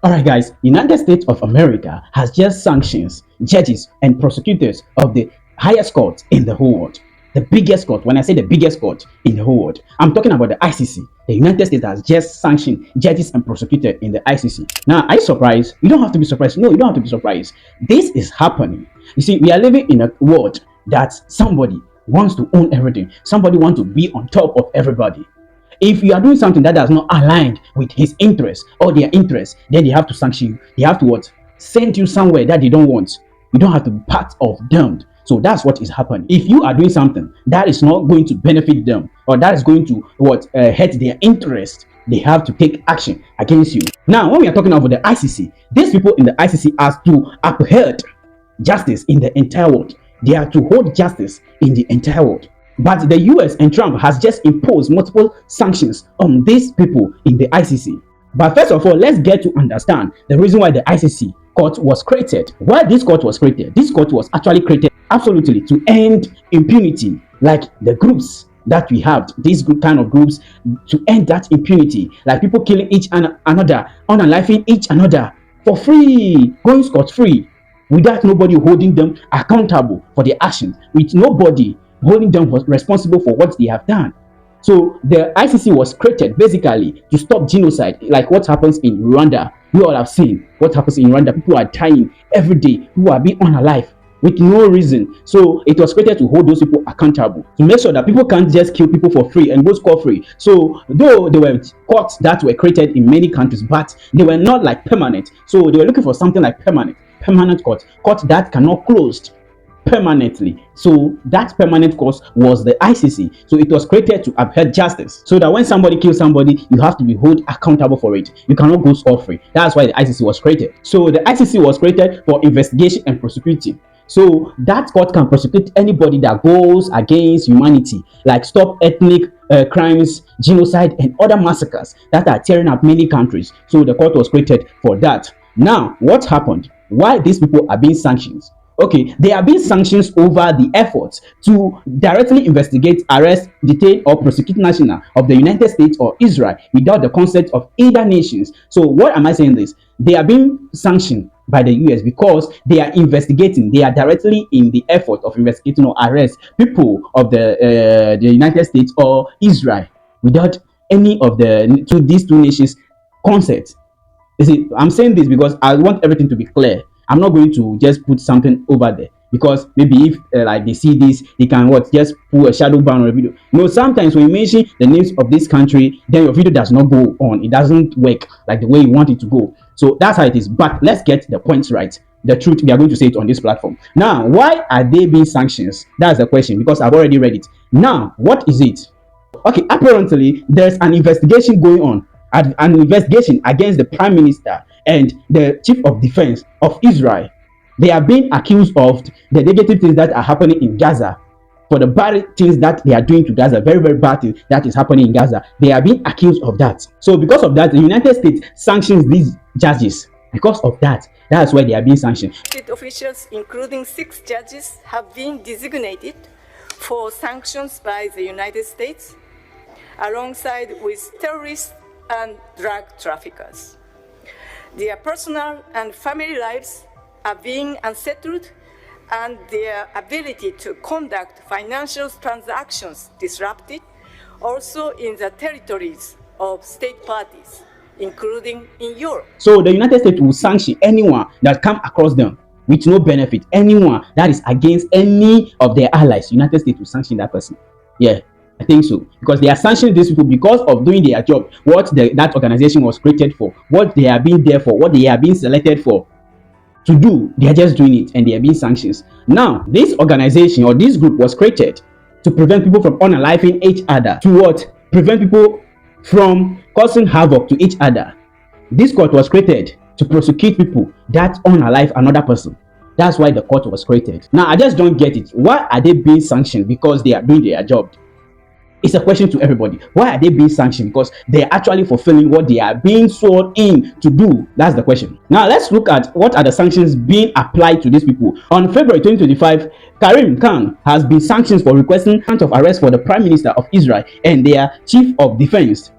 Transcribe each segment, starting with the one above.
Alright guys, United States of America has just sanctions judges and prosecutors of the highest court in the whole world. The biggest court, when I say the biggest court in the whole world, I'm talking about the ICC. The United States has just sanctioned judges and prosecutors in the ICC. Now, are you surprised? You don't have to be surprised. No, you don't have to be surprised. This is happening. You see, we are living in a world that somebody wants to own everything. Somebody wants to be on top of everybody. If you are doing something that does not align with his interests or their interests, then they have to sanction you. They have to what? Send you somewhere that they don't want. You don't have to be part of them. So that's what is happening. If you are doing something that is not going to benefit them or that is going to hurt their interest, they have to take action against you. Now, when we are talking about the ICC, these people in the ICC are to uphold justice in the entire world. They are to hold justice in the entire world. But the US and Trump has just imposed multiple sanctions on these people in the ICC. But first of all, let's get to understand the reason why the ICC court was created. Why this court was created? This court was actually created absolutely to end impunity, like the groups that we have, these kind of groups, to end that impunity, like people killing each another, unaliving each another for free, going scot-free, without nobody holding them accountable for their actions, with nobody holding them responsible for what they have done. So the ICC was created basically to stop genocide, like what happens in Rwanda. We all have seen what happens in Rwanda. People are dying every day, people are being unalive with no reason. So it was created to hold those people accountable, to make sure that people can't just kill people for free and go scot-free. So though there were courts that were created in many countries, but they were not like permanent. So they were looking for something like permanent court that cannot close permanently. So that permanent court was the ICC. So it was created to uphold justice, so that when somebody kills somebody, you have to be held accountable for it. You cannot go scot-free. That's why the ICC was created. So the ICC was created for investigation and prosecuting. So that court can prosecute anybody that goes against humanity, like stop ethnic crimes, genocide, and other massacres that are tearing up many countries. So the court was created for that. Now, what happened? Why these people are being sanctioned? Okay, they are being sanctioned over the efforts to directly investigate, arrest, detain, or prosecute national of the United States or Israel without the consent of either nations. So what am I saying this? They are being sanctioned by the US because they are investigating. They are directly in the effort of investigating or arrest people of the United States or Israel without any of these two nations' consent. You see, I'm saying this because I want everything to be clear. I'm not going to just put something over there because maybe if like they see this, they can just put a shadow ban on a video. No, sometimes when you mention the names of this country, then your video does not go on. It doesn't work like the way you want it to go. So that's how it is. But let's get the points right. The truth, we are going to say it on this platform. Now, why are they being sanctioned? That's the question, because I've already read it. Now, what is it? Okay, apparently there's an investigation going on. An investigation against the Prime Minister and the Chief of Defense of Israel. They are being accused of the negative things that are happening in Gaza, for the bad things that they are doing to Gaza, very, very bad things that is happening in Gaza. They are being accused of that. So because of that, the United States sanctions these judges. Because of that, that's why they are being sanctioned. State officials, including 6 judges, have been designated for sanctions by the United States, alongside with terrorists and drug traffickers. Their personal and family lives are being unsettled, and their ability to conduct financial transactions disrupted, also in the territories of state parties, including in Europe. So the United States will sanction anyone that come across them with no benefit. Anyone that is against any of their allies, United States will sanction that person. Yeah, I think so, because they are sanctioning these people because of doing their job, what that organization was created for, what they are being there for, what they are being selected for to do. They are just doing it, and they are being sanctioned. Now, this organization or this group was created to prevent people from unaliving each other, to prevent people from causing havoc to each other. This court was created to prosecute people that unalive another person. That's why the court was created. Now, I just don't get it. Why are they being sanctioned? Because they are doing their job. It's a question to everybody. Why are they being sanctioned? Because they are actually fulfilling what they are being sworn in to do. That's the question. Now, let's look at what are the sanctions being applied to these people. On February 2025, Karim Khan has been sanctioned for requesting warrant of arrest for the Prime Minister of Israel and their Chief of Defense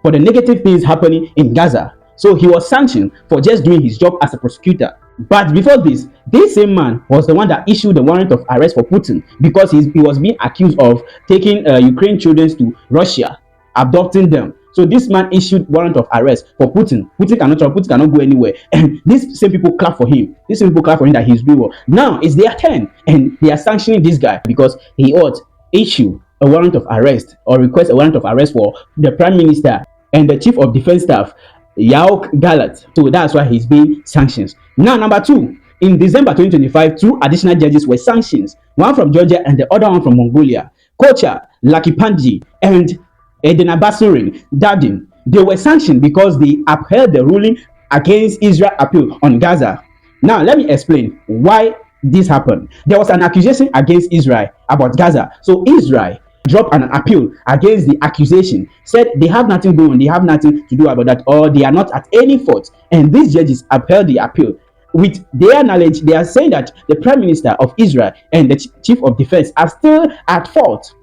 for the negative things happening in Gaza. So he was sanctioned for just doing his job as a prosecutor. But before this same man was the one that issued the warrant of arrest for Putin because he was being accused of taking Ukraine children to Russia, abducting them. So this man issued warrant of arrest for Putin. Putin cannot travel, Putin cannot go anywhere. And these same people clap for him. These same people clap for him that he's doing well. Now it's their turn, and they are sanctioning this guy because he ought issue a warrant of arrest or request a warrant of arrest for the prime minister and the chief of defense staff, Yaok Galat. So that's why he's being sanctioned. Now, number two, in December 2025, two additional judges were sanctioned, one from Georgia and the other one from Mongolia. Kocha Lakipanji and Edenabasurin Dadin, they were sanctioned because they upheld the ruling against Israel appeal on Gaza. Now, let me explain why this happened. There was an accusation against Israel about Gaza. So Israel dropped an appeal against the accusation, said they have nothing going on, they have nothing to do about that, or they are not at any fault. And these judges upheld the appeal. With their knowledge, they are saying that the prime minister of Israel and the chief of defense are still at fault.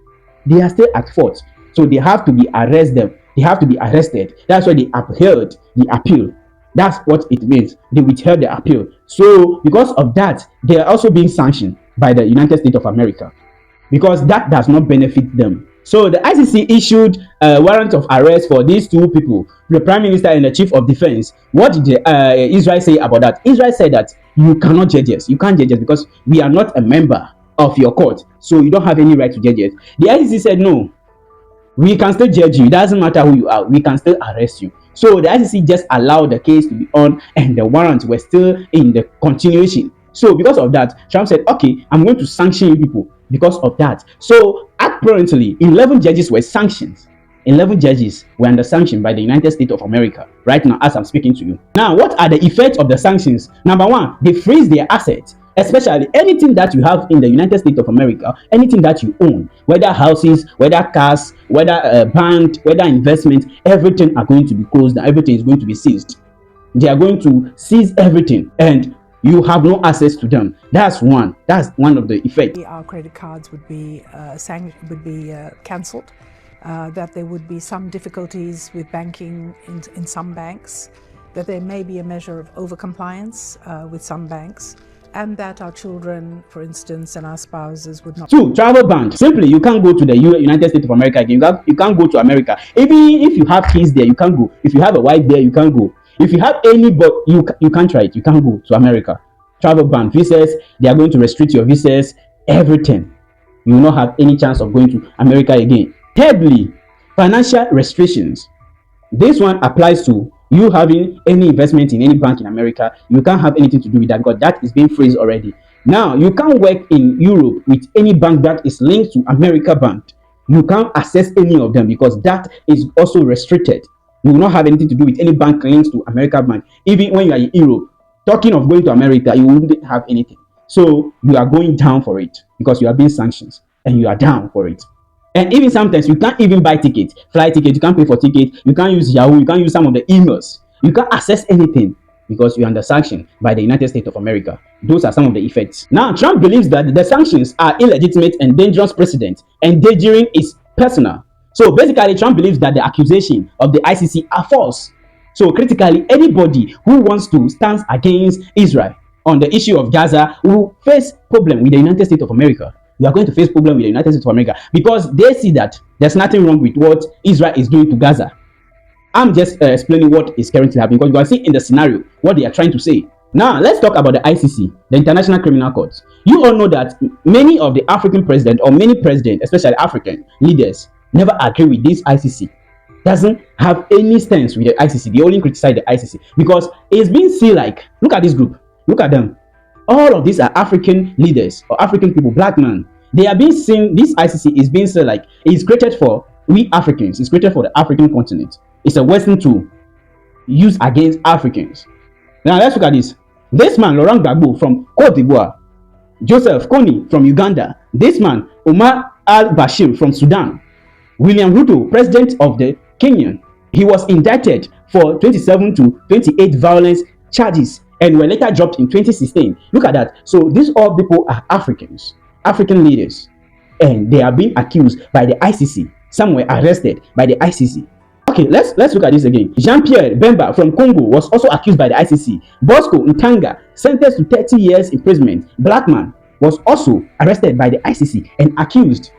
They are still at fault. So they have to be arrested. They have to be arrested. That's why they upheld the appeal. That's what it means. They withheld the appeal. So because of that, they are also being sanctioned by the United States of America, because that does not benefit them. So the ICC issued a warrant of arrest for these two people, the prime minister and the chief of defense. What did Israel say about that? Israel said that you cannot judge us. You can't judge us because we are not a member of your court. So you don't have any right to judge us. The ICC said no. We can still judge you. It doesn't matter who you are. We can still arrest you. So the ICC just allowed the case to be on, and the warrants were still in the continuation. So because of that, Trump said, okay, I'm going to sanction you people because of that. So apparently, 11 judges were sanctioned. 11 judges were under sanction by the United States of America right now as I'm speaking to you. Now, what are the effects of the sanctions? Number one, they freeze their assets, especially anything that you have in the United States of America, anything that you own, whether houses, whether cars, whether a bank, whether investment, everything are going to be closed and everything is going to be seized. They are going to seize everything, and you have no access to them. That's one of the effects. Our credit cards would be cancelled. That there would be some difficulties with banking in some banks. That there may be a measure of overcompliance with some banks. And that our children, for instance, and our spouses would not. Two, travel ban. Simply, you can't go to the United States of America again. You can't go to America. Even if you have kids there, you can't go. If you have a wife there, you can't go. If you have anybody, you can't try it. You can't go to America. Travel ban, visas, they are going to restrict your visas, everything. You will not have any chance of going to America again. Thirdly, financial restrictions. This one applies to you having any investment in any bank in America. You can't have anything to do with that because that is being freezed already. Now, you can't work in Europe with any bank that is linked to America Bank. You can't access any of them because that is also restricted. You will not have anything to do with any bank linked to America Bank. Even when you are in Europe, talking of going to America, you wouldn't have anything. So you are going down for it because you are being sanctioned and you are down for it. And even sometimes you can't even buy tickets, flight tickets, you can't pay for tickets, you can't use Yahoo, you can't use some of the emails, you can't access anything because you're under sanction by the United States of America. Those are some of the effects. Now, Trump believes that the sanctions are illegitimate and dangerous precedent, endangering his personal. So basically, Trump believes that the accusation of the ICC are false. So critically, anybody who wants to stand against Israel on the issue of Gaza will face problem with the United States of America. You are going to face problem with the United States of America because they see that there's nothing wrong with what Israel is doing to Gaza. I'm just explaining what is currently happening because you can see in the scenario what they are trying to say. Now, let's talk about the ICC, the International Criminal Court. You all know that many of the African presidents or many presidents, especially African leaders, never agree with this ICC. Doesn't have any stance with the ICC. They only criticize the ICC because it's being seen like, look at this group, look at them. All of these are African leaders or African people, black men. They are being seen, this ICC is being said like it's created for we Africans, it's created for the African continent. It's a Western tool used against Africans. Now let's look at this. This man, Laurent Gbagbo from Cote d'Ivoire, Joseph Kony from Uganda, this man, Omar al-Bashir from Sudan, William Ruto, president of the Kenyan, he was indicted for 27 to 28 violence charges and were later dropped in 2016. Look at that. So these all people are Africans, African leaders, and they are being accused by the ICC. Some were arrested by the ICC. Okay, let's look at this again. Jean-Pierre Bemba from Congo was also accused by the ICC. Bosco Ntanga sentenced to 30 years imprisonment. Blackman was also arrested by the ICC and accused.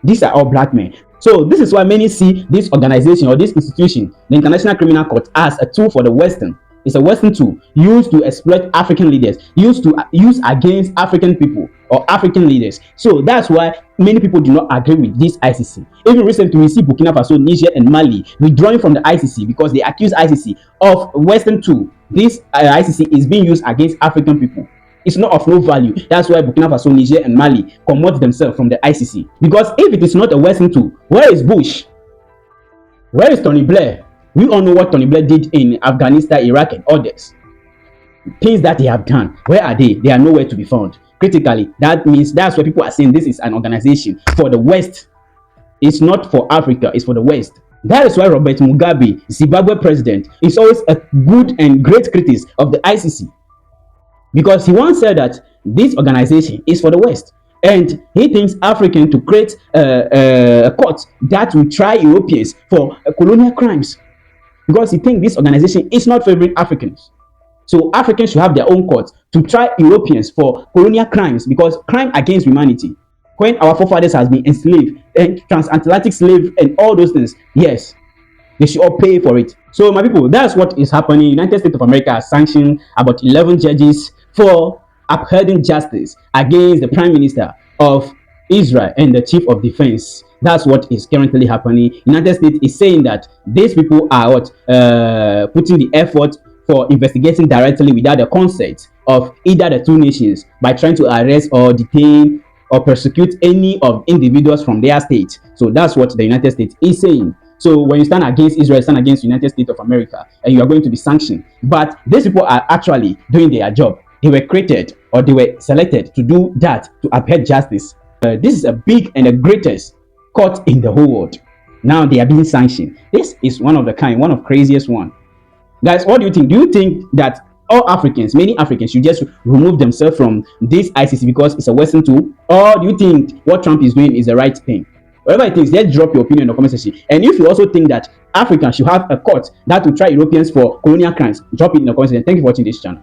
These are all black men. So this is why many see this organization or this institution, the International Criminal Court, as a tool for the Western. It's a Western tool used to exploit African leaders, used to use against African people or African leaders. So that's why many people do not agree with this ICC. Even recently, we see Burkina Faso, Niger, and Mali withdrawing from the ICC because they accuse ICC of Western tool. This ICC is being used against African people. It's not of no value. That's why Burkina Faso, Niger, and Mali promote themselves from the ICC. Because if it is not a Western tool, where is Bush? Where is Tony Blair? We all know what Tony Blair did in Afghanistan, Iraq, and others. Things that they have done. Where are they? They are nowhere to be found. Critically, that means that's why people are saying this is an organization for the West. It's not for Africa, it's for the West. That is why Robert Mugabe, Zimbabwe president, is always a good and great critic of the ICC. Because he once said that this organization is for the West. And he thinks African to create a court that will try Europeans for colonial crimes. Because he thinks this organization is not favoring Africans. So Africans should have their own courts to try Europeans for colonial crimes, because crime against humanity. When our forefathers has been enslaved and transatlantic slave and all those things, yes, they should all pay for it. So my people, that's what is happening. United States of America has sanctioned about 11 judges for upholding justice against the Prime Minister of Israel and the Chief of Defense. That's what is currently happening. United States is saying that these people are putting the effort for investigating directly without the consent of either the two nations by trying to arrest or detain or persecute any of individuals from their state. So that's what the United States is saying. So when you stand against Israel, stand against United States of America, and you are going to be sanctioned. But these people are actually doing their job. They were created or they were selected to do that, to uphold justice. This is a big and the greatest court in the whole world. Now they are being sanctioned. This is one of the kind, one of craziest one. Guys, what do you think? Do you think that all Africans, many Africans, should just remove themselves from this ICC because it's a Western tool? Or do you think what Trump is doing is the right thing? Whatever it is, just drop your opinion in the comment section. And if you also think that Africa should have a court that will try Europeans for colonial crimes, drop it in the comment section. Thank you for watching this channel.